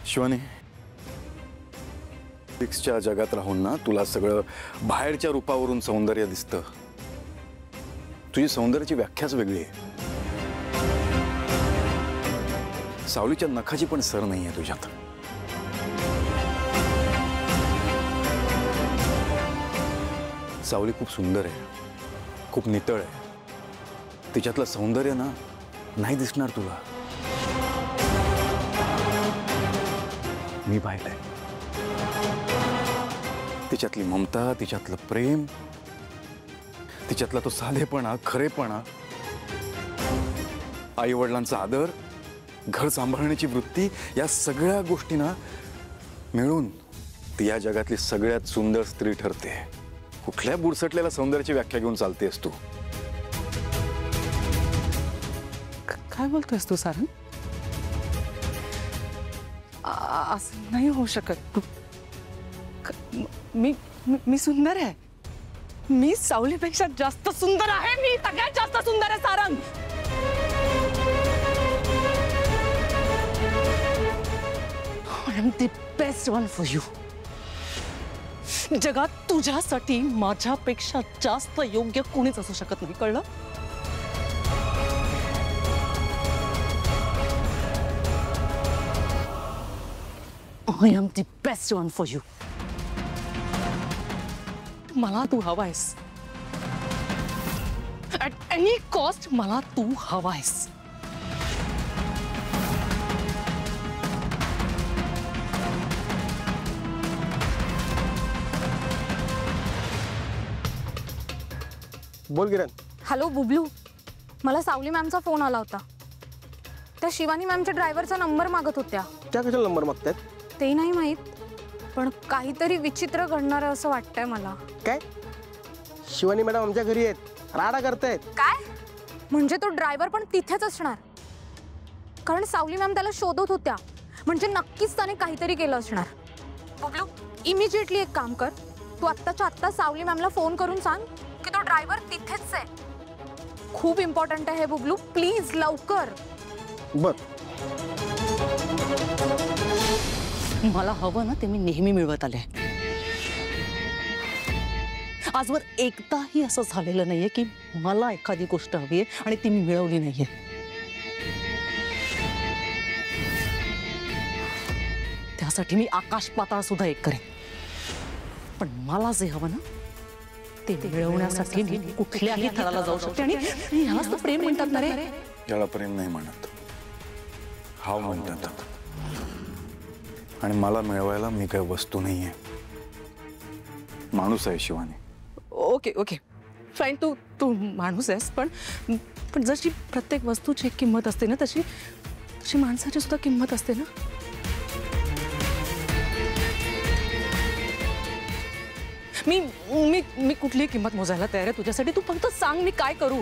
शिवानी, फिक्सच्या जगात राहून ना तुला सगळं बाहेरच्या रूपावरून सौंदर्य दिसतं. तुझी सौंदर्याची व्याख्याच वेगळी आहे. सावलीच्या नखाची पण सर नाहीये तुझ्यात. सावली खूप सुंदर आहे, खूप नितळ आहे. तिच्यातलं सौंदर्य ना नाही दिसणार तुला. मी पाहिलंय. तिच्यातली ममता, तिच्यातलं प्रेम, तिच्यातला तो साधेपणा, खरेपणा, आई वडिलांचा आदर, घर सांभाळण्याची वृत्ती, या सगळ्या गोष्टींना मिळून ती या जगातली सगळ्यात सुंदर स्त्री ठरते. कुठल्या बुरसटलेल्या सौंदर्याची व्याख्या घेऊन चालतेस तू? काय बोलतोयस तू सारंग? असं नाही होऊ शकत. मी सुंदर आहे. मी सावलीपेक्षा जास्त सुंदर आहे. मी सगळ्यात जास्त सुंदर आहे Sarang. I am the best one for you. जगात तुझ्यासाठी माझ्यापेक्षा जास्त योग्य कोणीच असू शकत नाही, कळलं? I am the best one for you. मला तू हवायस. At any cost मला तू हवायस. बोल किरण. हॅलो बुबलू, मला सावली मॅमचा फोन आला होता. त्या शिवानी मॅमच्या ड्रायव्हरचा नंबर मागत होत्या. त्या कशाला नंबर मागतात? ते नाही माहीत, पण काहीतरी विचित्र घडणार आहे असं वाटतंय मला. काय? शिवानी मॅडम आमच्या घरी आहेत, राडा करतायत. काय म्हणजे तो ड्रायव्हर पण तिथेच असणार? कारण सावली मॅम त्याला शोधत होत्या, म्हणजे नक्कीच त्याने काहीतरी केलं असणार. बुबलू, इमिजिएटली एक काम कर, तू आत्ताच्या आत्ता सावली मॅमला फोन करून सांग की तो ड्रायव्हर तिथेच आहे. खूप इम्पॉर्टंट आहे हे बुबलू, प्लीज लवकर. बर. मला हवं ना ते मी नेहमी मिळवत आले. आजवर एकदाही असं झालेलं नाहीये की मला एखादी गोष्ट हवी आहे आणि ती मी मिळवली नाहीये. त्यासाठी मी आकाश पाताळ सुद्धा एक करेन. पण मला जे हवं ना ते मिळवण्यासाठी मी कुठल्याही थराला जाऊ शकते. आणि ह्यालाच तर प्रेम म्हणतात ना रे. याला प्रेम नाही म्हणत, हाव म्हणतात. आणि मला मिळवायला मी काही वस्तू नाहीये, माणूस आहे शिवानी. ओके ओके फाईन, तू माणूस आहेस, पण जशी प्रत्येक वस्तूची एक किंमत असते ना, तशी माणसाची सुद्धा किंमत असते ना. मी कुठलीही किंमत मोजायला तयार आहे तुझ्यासाठी. तू फक्त सांग मी काय करू.